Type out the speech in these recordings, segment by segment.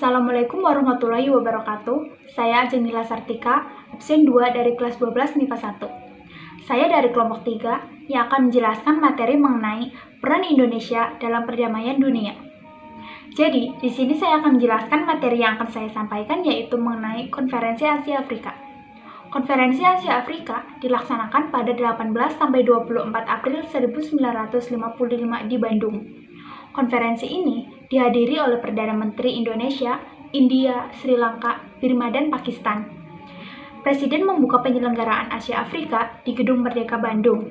Assalamualaikum warahmatullahi wabarakatuh. Saya Janila Sartika, absen 2 dari kelas 12 MIPA 1. Saya dari kelompok 3 yang akan menjelaskan materi mengenai peran Indonesia dalam perdamaian dunia. Jadi, di sini saya akan menjelaskan materi yang akan saya sampaikan yaitu mengenai Konferensi Asia Afrika. Konferensi Asia Afrika dilaksanakan pada 18 sampai 24 April 1955 di Bandung. Konferensi ini dihadiri oleh Perdana Menteri Indonesia, India, Sri Lanka, Birma, dan Pakistan. Presiden membuka penyelenggaraan Asia Afrika di Gedung Merdeka Bandung.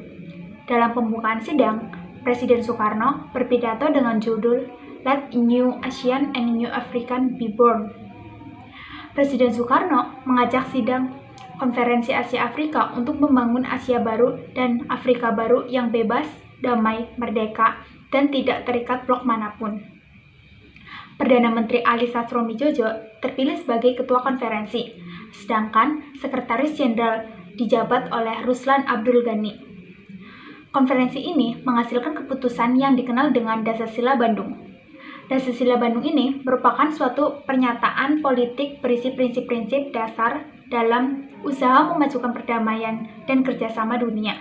Dalam pembukaan sidang, Presiden Soekarno berpidato dengan judul Let New Asian and New African Be Born. Presiden Soekarno mengajak sidang Konferensi Asia Afrika untuk membangun Asia baru dan Afrika baru yang bebas, damai, merdeka, dan tidak terikat blok manapun. Perdana Menteri Ali Sastroamidjojo terpilih sebagai ketua konferensi, sedangkan Sekretaris Jenderal dijabat oleh Ruslan Abdul Ghani. Konferensi ini menghasilkan keputusan yang dikenal dengan Dasar-Sila Bandung. Dasar-Sila Bandung ini merupakan suatu pernyataan politik berisi prinsip-prinsip dasar dalam usaha memajukan perdamaian dan kerjasama dunia.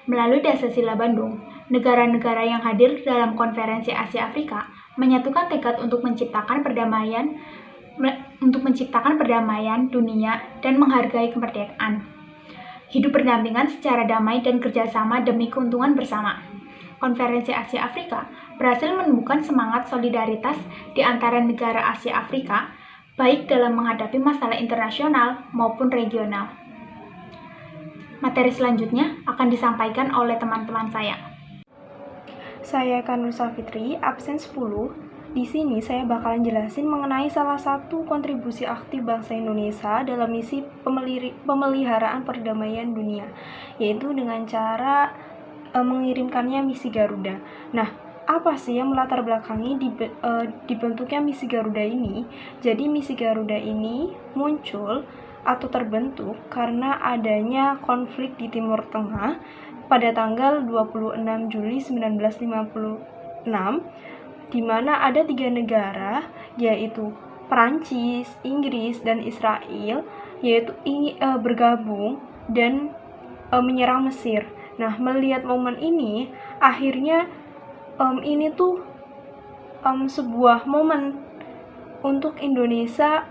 Melalui Dasar-Sila Bandung, negara-negara yang hadir dalam Konferensi Asia Afrika menyatukan tekad untuk menciptakan perdamaian dunia dan menghargai kemerdekaan. Hidup berdampingan secara damai dan kerjasama demi keuntungan bersama. Konferensi Asia Afrika berhasil menumbuhkan semangat solidaritas di antara negara Asia Afrika, baik dalam menghadapi masalah internasional maupun regional. Materi selanjutnya akan disampaikan oleh teman-teman saya. Saya Kanur Safitri, absen 10. Di sini saya bakalan jelasin mengenai salah satu kontribusi aktif bangsa Indonesia dalam misi pemeliharaan perdamaian dunia, yaitu dengan cara mengirimkannya misi Garuda. Nah, apa sih yang melatar belakangi dibentuknya misi Garuda ini? Jadi misi Garuda ini muncul atau terbentuk karena adanya konflik di Timur Tengah pada tanggal 26 Juli 1956, di mana ada 3 negara, yaitu Perancis, Inggris, dan Israel, yaitu bergabung dan menyerang Mesir. Nah, melihat momen ini, akhirnya ini tuh sebuah momen untuk Indonesia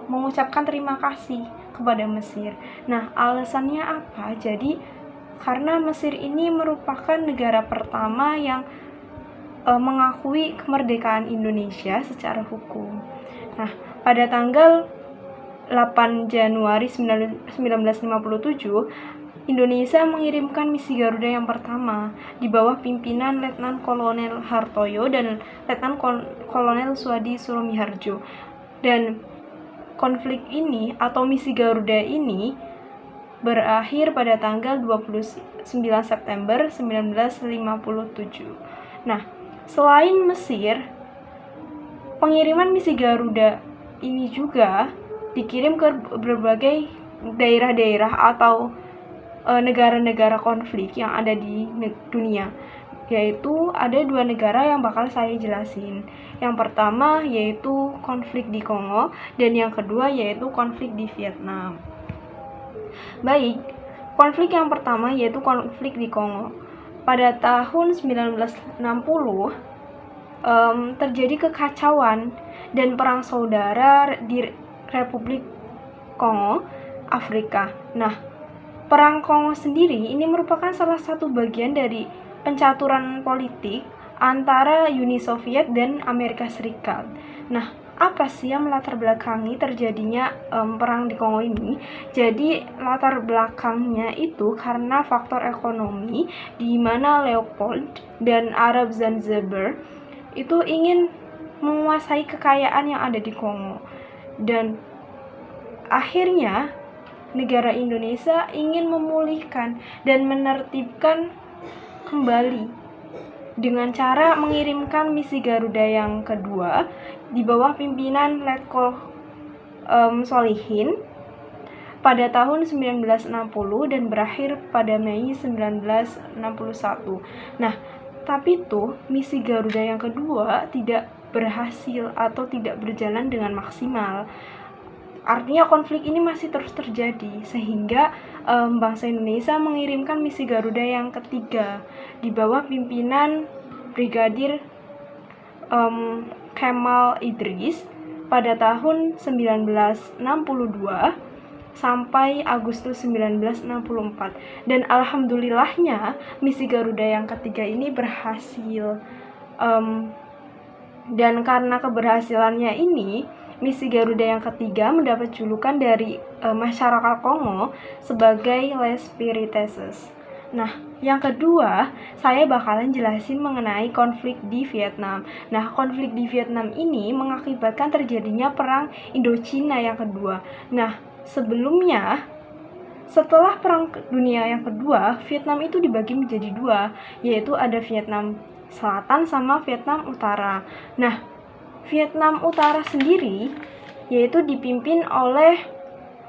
mengucapkan terima kasih kepada Mesir. Nah, alasannya apa? Jadi, karena Mesir ini merupakan negara pertama yang mengakui kemerdekaan Indonesia secara hukum. Nah, pada tanggal 8 Januari 1957, Indonesia mengirimkan misi Garuda yang pertama di bawah pimpinan Letnan Kolonel Hartoyo dan Letnan Kolonel Suadi Suromiharjo. Dan konflik ini atau misi Garuda ini berakhir pada tanggal 29 September 1957. Nah, selain Mesir, pengiriman misi Garuda ini juga dikirim ke berbagai daerah-daerah atau negara-negara konflik yang ada di dunia, yaitu ada 2 negara yang bakal saya jelasin. Yang pertama yaitu konflik di Kongo, dan yang kedua yaitu konflik di Vietnam. Baik, konflik yang pertama yaitu konflik di Kongo. Pada tahun 1960 terjadi kekacauan dan perang saudara di Republik Kongo, Afrika. Nah, Perang Kongo sendiri ini merupakan salah satu bagian dari pencaturan politik antara Uni Soviet dan Amerika Serikat. Nah, apa sih yang melatar belakangi terjadinya perang di Kongo ini? Jadi, latar belakangnya itu karena faktor ekonomi, di mana Leopold dan Arab Zanzibar itu ingin menguasai kekayaan yang ada di Kongo. Dan akhirnya negara Indonesia ingin memulihkan dan menertibkan kembali dengan cara mengirimkan misi Garuda yang kedua di bawah pimpinan Letkol Solihin pada tahun 1960 dan berakhir pada Mei 1961. Nah, tapi tuh misi Garuda yang kedua tidak berhasil atau tidak berjalan dengan maksimal. Artinya konflik ini masih terus terjadi, sehingga bangsa Indonesia mengirimkan misi Garuda yang ketiga di bawah pimpinan Brigadir Kemal Idris pada tahun 1962 sampai Agustus 1964. Dan alhamdulillahnya misi Garuda yang ketiga ini berhasil. Dan karena keberhasilannya ini, misi Garuda yang ketiga mendapat julukan dari masyarakat Kongo sebagai Les Spiriteses. Nah, yang kedua, saya bakalan jelasin mengenai konflik di Vietnam. Nah, konflik di Vietnam ini mengakibatkan terjadinya Perang Indochina yang kedua. Nah, sebelumnya, setelah Perang Dunia yang kedua, Vietnam itu dibagi menjadi dua, yaitu ada Vietnam Selatan sama Vietnam Utara. Nah, Vietnam Utara sendiri yaitu dipimpin oleh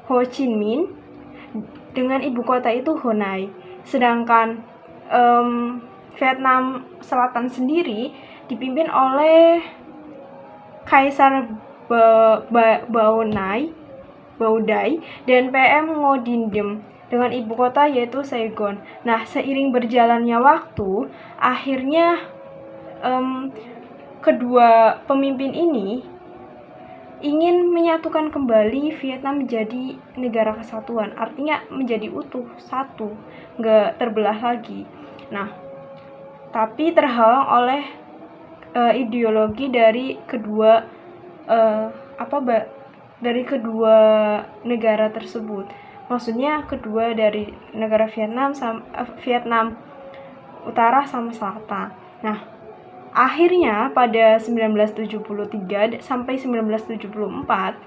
Ho Chi Minh dengan ibu kota itu Hanoi. Sedangkan Vietnam Selatan sendiri dipimpin oleh Kaisar Bao Dai dan PM Ngo Dinh Diem dengan ibu kota yaitu Saigon. Nah, seiring berjalannya waktu, akhirnya kedua pemimpin ini ingin menyatukan kembali Vietnam menjadi negara kesatuan, artinya menjadi utuh, satu, nggak terbelah lagi. Nah, tapi terhalang oleh ideologi dari kedua negara tersebut. Maksudnya kedua dari negara Vietnam Utara sama Selatan. Nah, akhirnya pada 1973 sampai 1974,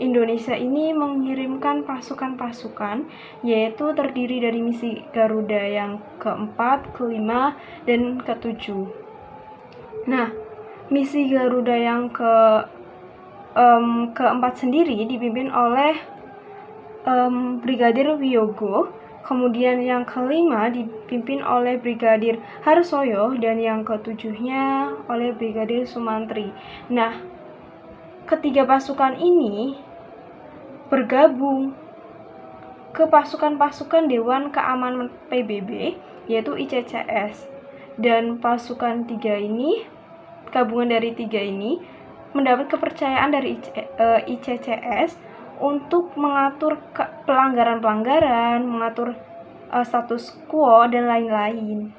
Indonesia ini mengirimkan pasukan-pasukan, yaitu terdiri dari misi Garuda yang keempat, kelima, dan ketujuh. Nah, misi Garuda yang keempat sendiri dipimpin oleh Brigadir Wiyogo. Kemudian yang kelima dipimpin oleh Brigadir Harsoyo dan yang ketujuhnya oleh Brigadir Sumantri. Nah, ketiga pasukan ini bergabung ke pasukan-pasukan Dewan Keamanan PBB yaitu ICCS. Dan pasukan gabungan dari tiga ini mendapat kepercayaan dari ICCS untuk mengatur pelanggaran-pelanggaran, mengatur status quo, dan lain-lain.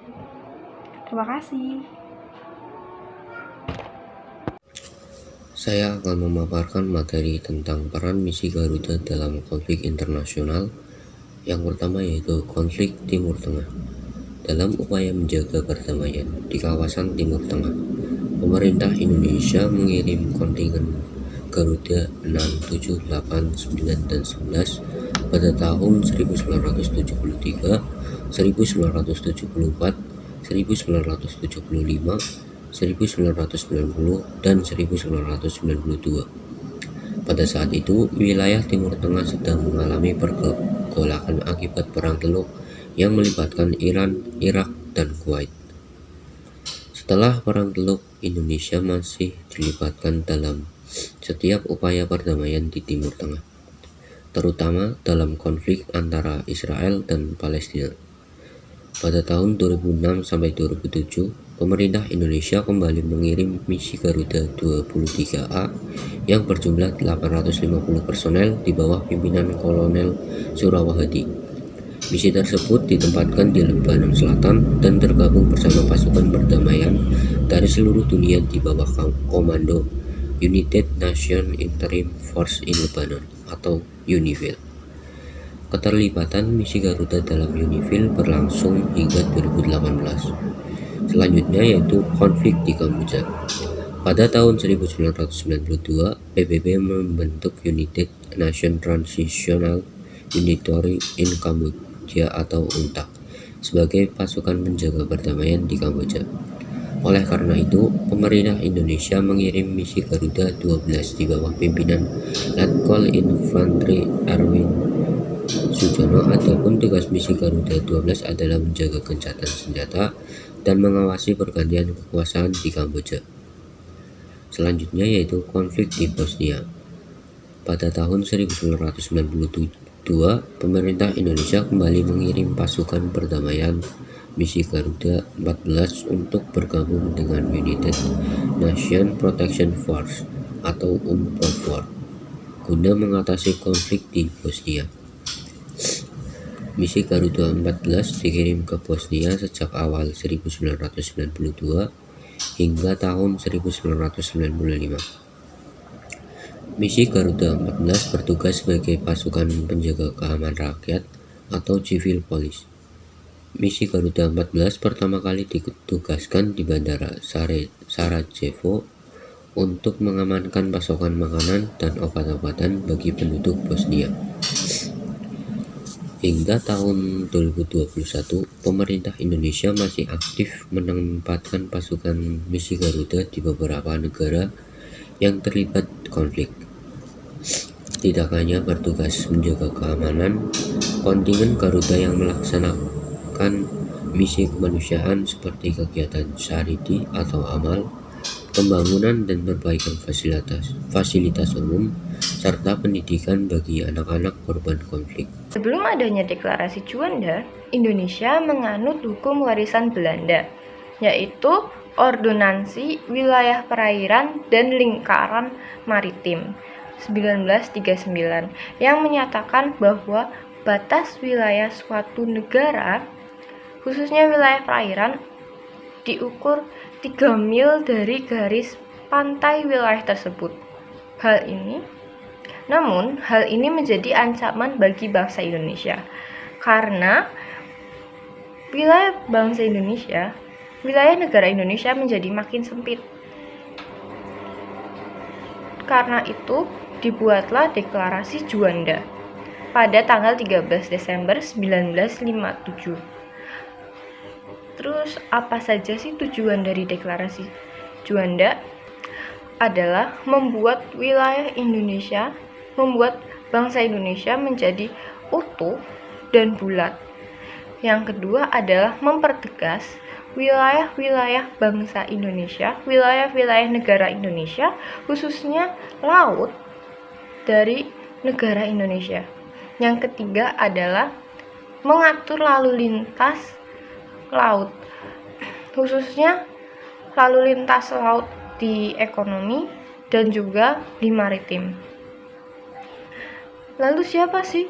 Terima kasih. Saya akan memaparkan materi tentang peran misi Garuda dalam konflik internasional. Yang pertama yaitu konflik Timur Tengah. Dalam upaya menjaga perdamaian di kawasan Timur Tengah, pemerintah Indonesia mengirim kontingen Garuda 6, 7, 8, 9, dan 11 pada tahun 1973, 1974, 1975, 1990, dan 1992. Pada saat itu, wilayah Timur Tengah sedang mengalami pergolakan akibat Perang Teluk yang melibatkan Iran, Irak, dan Kuwait. Setelah Perang Teluk, Indonesia masih dilibatkan dalam setiap upaya perdamaian di Timur Tengah, terutama dalam konflik antara Israel dan Palestina. Pada tahun 2006 sampai 2007, pemerintah Indonesia kembali mengirim misi Garuda 23A yang berjumlah 850 personel di bawah pimpinan Kolonel Surawahadi. Misi tersebut ditempatkan di Lebanon Selatan dan tergabung bersama pasukan perdamaian dari seluruh dunia di bawah komando United Nations Interim Force in Lebanon atau UNIFIL. Keterlibatan misi Garuda dalam UNIFIL berlangsung hingga 2018. Selanjutnya yaitu konflik di Kamboja. Pada tahun 1992, PBB membentuk United Nations Transitional Unitary in Cambodia atau UNTAC sebagai pasukan penjaga perdamaian di Kamboja. Oleh karena itu, pemerintah Indonesia mengirim misi Garuda 12 di bawah pimpinan Letkol Infantri Erwin Sujono. Adapun tugas misi Garuda 12 adalah menjaga gencatan senjata dan mengawasi pergantian kekuasaan di Kamboja. selanjutnya yaitu konflik di Bosnia. Pada tahun 1992, pemerintah Indonesia kembali mengirim pasukan perdamaian misi Garuda 14 untuk bergabung dengan United Nations Protection Force atau UNPROFOR guna mengatasi konflik di Bosnia. Misi Garuda 14 dikirim ke Bosnia sejak awal 1992 hingga tahun 1995. Misi Garuda 14 bertugas sebagai pasukan penjaga keamanan rakyat atau civil police. Misi Garuda 14 pertama kali ditugaskan di Bandara Sarajevo untuk mengamankan pasokan makanan dan obat-obatan bagi penduduk Bosnia. Hingga tahun 2021, pemerintah Indonesia masih aktif menempatkan pasukan misi Garuda di beberapa negara yang terlibat konflik. Tidak hanya bertugas menjaga keamanan, kontingen Garuda yang melaksanakan misi kemanusiaan seperti kegiatan charity atau amal, pembangunan dan perbaikan fasilitas umum, serta pendidikan bagi anak-anak korban konflik. Sebelum adanya deklarasi Juanda, Indonesia menganut hukum warisan Belanda, yaitu Ordonansi Wilayah Perairan dan Lingkaran Maritim 1939 yang menyatakan bahwa batas wilayah suatu negara, khususnya wilayah perairan, diukur 3 mil dari garis pantai wilayah tersebut. Namun, hal ini menjadi ancaman bagi bangsa Indonesia karena wilayah negara Indonesia menjadi makin sempit. Karena itu, dibuatlah deklarasi Juanda pada tanggal 13 Desember 1957. Terus, apa saja sih tujuan dari deklarasi Juanda? Adalah membuat bangsa Indonesia menjadi utuh dan bulat. Yang kedua adalah mempertegas wilayah-wilayah bangsa Indonesia, wilayah-wilayah negara Indonesia, khususnya laut dari negara Indonesia. Yang ketiga adalah mengatur lalu lintas laut, khususnya lalu lintas laut di ekonomi dan juga di maritim. Lalu siapa sih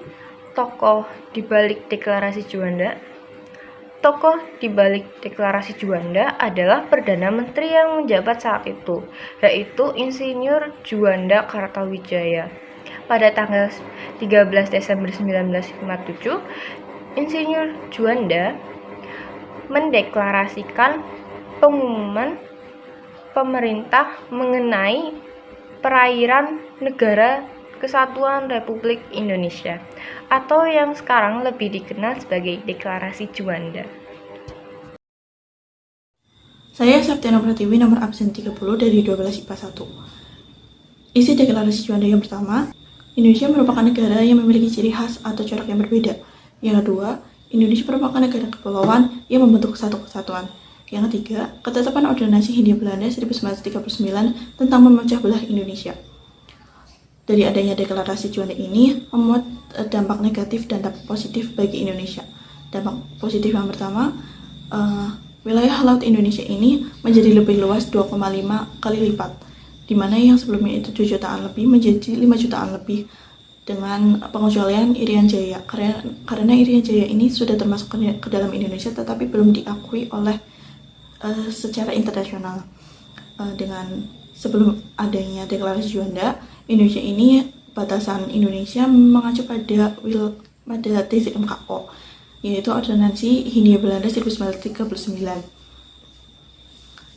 tokoh di balik deklarasi Juanda? Tokoh di balik deklarasi Juanda adalah Perdana Menteri yang menjabat saat itu, yaitu Insinyur Juanda Kartawijaya. Pada tanggal 13 Desember 1957, Insinyur Juanda mendeklarasikan pengumuman pemerintah mengenai perairan negara Kesatuan Republik Indonesia atau yang sekarang lebih dikenal sebagai Deklarasi Juanda. Saya Septiana Pratiwi, nomor absen 30 dari 12 IPA 1. Isi Deklarasi Juanda yang pertama, Indonesia merupakan negara yang memiliki ciri khas atau corak yang berbeda. Yang kedua, Indonesia merupakan negara kepulauan yang membentuk satu kesatuan. Yang ketiga, ketetapan Ordonansi Hindia Belanda 1939 tentang memecah belah Indonesia. Dari adanya deklarasi Juanda ini memuat dampak negatif dan dampak positif bagi Indonesia. Dampak positif yang pertama, wilayah laut Indonesia ini menjadi lebih luas 2,5 kali lipat, di mana yang sebelumnya itu 7 jutaan lebih menjadi 5 jutaan lebih dengan pengecualian Irian Jaya. Karena Irian Jaya ini sudah termasuk ke dalam Indonesia tetapi belum diakui oleh secara internasional. Dengan sebelum adanya deklarasi Juanda, Indonesia ini, batasan Indonesia mengacu pada TZMKO, yaitu Ordonansi Hindia Belanda 1939,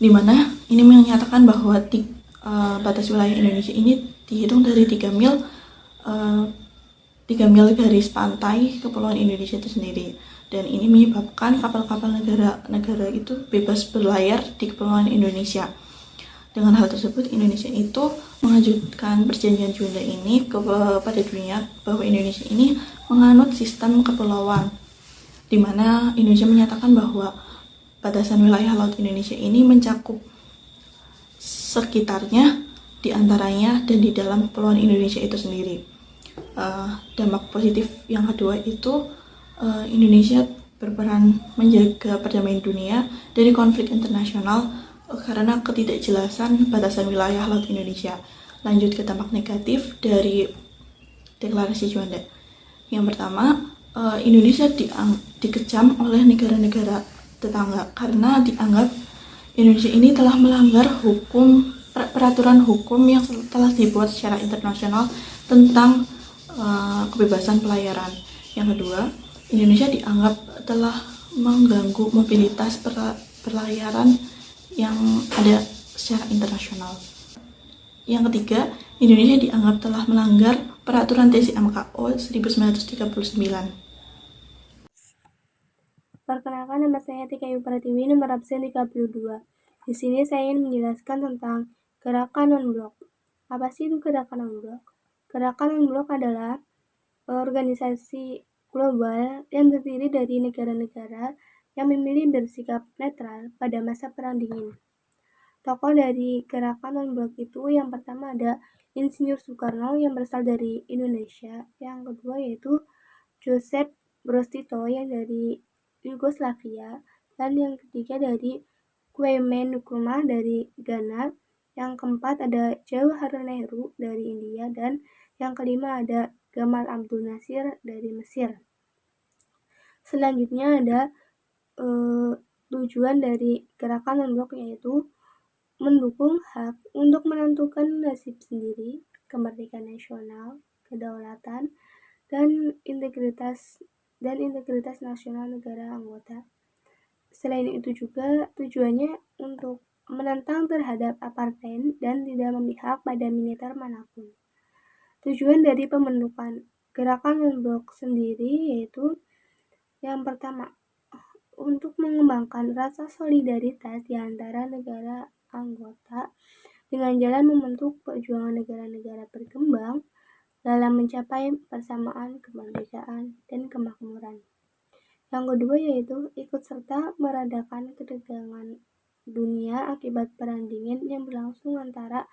di mana ini menyatakan bahwa batas wilayah Indonesia ini dihitung dari 3 mil garis pantai kepulauan Indonesia itu sendiri, dan ini menyebabkan kapal-kapal negara itu bebas berlayar di kepulauan Indonesia. Dengan hal tersebut, Indonesia itu mengajukan perjanjian Juanda ini kepada dunia bahwa Indonesia ini menganut sistem kepulauan, di mana Indonesia menyatakan bahwa batasan wilayah laut Indonesia ini mencakup sekitarnya, di antaranya dan di dalam Kepulauan Indonesia itu sendiri. Dampak positif yang kedua itu Indonesia berperan menjaga perdamaian dunia dari konflik internasional karena ketidakjelasan batasan wilayah laut Indonesia. Lanjut ke dampak negatif dari Deklarasi Juanda. Yang pertama, Indonesia dikecam oleh negara-negara tetangga karena dianggap Indonesia ini telah melanggar peraturan hukum yang telah dibuat secara internasional tentang kebebasan pelayaran. Yang kedua, Indonesia dianggap telah mengganggu mobilitas pelayaran yang ada secara internasional. Yang ketiga, Indonesia dianggap telah melanggar peraturan TCMKO 1939. Perkenalkan, nama saya Tika Ayu Pratiwi, nomor absen 32. Di sini saya ingin menjelaskan tentang gerakan non-blok. Apa sih itu gerakan non-blok? Gerakan non-blok adalah organisasi global yang terdiri dari negara-negara yang memilih bersikap netral pada masa Perang Dingin. Tokoh dari gerakan non-blok itu yang pertama ada Insinyur Soekarno yang berasal dari Indonesia. Yang kedua yaitu Joseph Broz Tito yang dari Yugoslavia, dan yang ketiga dari Kwame Nkrumah dari Ghana, yang keempat ada Jawaharlal Nehru dari India, dan yang kelima ada Gamal Abdul Nasir dari Mesir. Selanjutnya ada tujuan dari gerakan non-blok yaitu mendukung hak untuk menentukan nasib sendiri, kemerdekaan nasional, kedaulatan, dan integritas nasional negara anggota. Selain itu juga tujuannya untuk menentang terhadap apartheid dan tidak memihak pada militer manapun. Tujuan dari pembentukan gerakan non-blok sendiri yaitu yang pertama, untuk mengembangkan rasa solidaritas di antara negara anggota dengan jalan membentuk perjuangan negara-negara berkembang dalam mencapai persamaan kemerdekaan dan kemakmuran. Yang kedua yaitu ikut serta meredakan ketegangan dunia akibat Perang Dingin yang berlangsung antara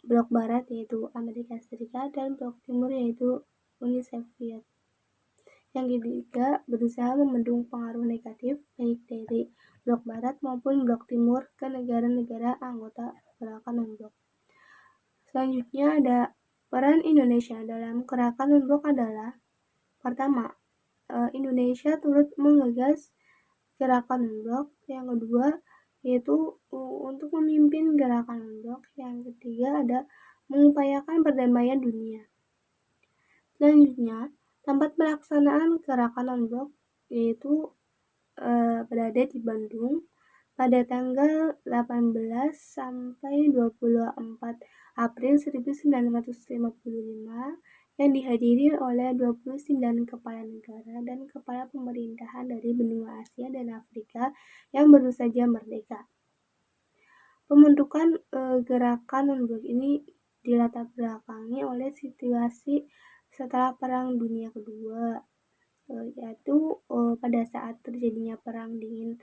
blok barat yaitu Amerika Serikat dan blok timur yaitu Uni Soviet. Yang ketiga, berusaha membendung pengaruh negatif baik dari blok barat maupun blok timur ke negara-negara anggota gerakan non-blok. Selanjutnya ada peran Indonesia dalam gerakan non-blok adalah pertama, Indonesia turut menggagas gerakan non-blok. Yang kedua yaitu untuk memimpin gerakan non-blok. Yang ketiga ada mengupayakan perdamaian dunia. Selanjutnya, tempat pelaksanaan gerakan non-blok yaitu berada di Bandung pada tanggal 18 sampai 24 April 1955 yang dihadiri oleh 29 kepala negara dan kepala pemerintahan dari benua Asia dan Afrika yang baru saja merdeka. Pembentukan gerakan non-blok ini dilatar belakangi oleh situasi setelah Perang Dunia Kedua, yaitu pada saat terjadinya Perang Dingin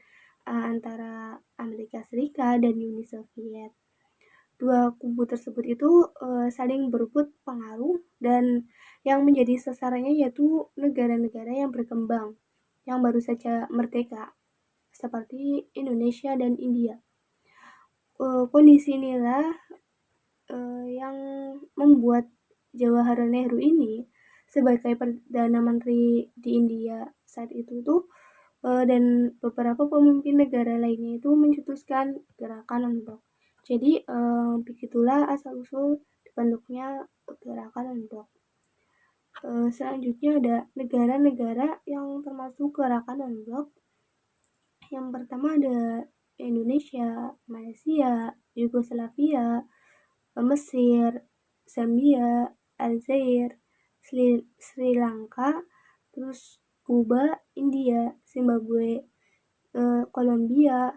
antara Amerika Serikat dan Uni Soviet. Dua kubu tersebut itu saling berebut pengaruh dan yang menjadi sasarannya yaitu negara-negara yang berkembang yang baru saja merdeka seperti Indonesia dan India. Kondisi inilah yang membuat Jawaharlal Nehru ini sebagai Perdana Menteri di India saat itu tuh dan beberapa pemimpin negara lainnya itu mencetuskan gerakan non-blok. Jadi begitulah asal-usul dibentuknya gerakan non-blok. Selanjutnya ada negara-negara yang termasuk gerakan non-blok. Yang pertama ada Indonesia, Malaysia, Yugoslavia, Mesir, Zambia, Aljazair, Sri Lanka, terus Kuba, India, Zimbabwe, Kolombia,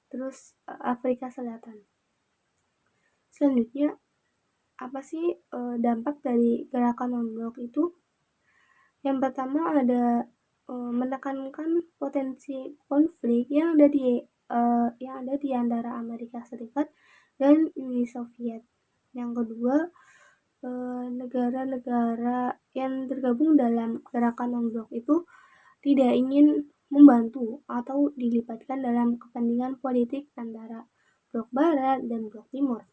terus Afrika Selatan. Selanjutnya, apa sih dampak dari gerakan non-blok itu? Yang pertama ada menekankan potensi konflik yang ada di antara Amerika Serikat dan Uni Soviet. Yang kedua, negara-negara yang tergabung dalam gerakan non-blok itu tidak ingin membantu atau dilibatkan dalam kepentingan politik antara blok barat dan blok timur.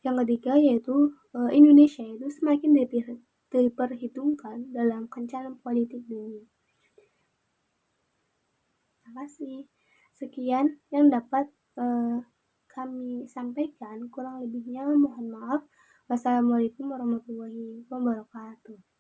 Yang ketiga yaitu Indonesia itu semakin diperhitungkan dalam kancah politik dunia. Terima kasih. Sekian yang dapat kami sampaikan, kurang lebihnya mohon maaf. Wassalamualaikum warahmatullahi wabarakatuh.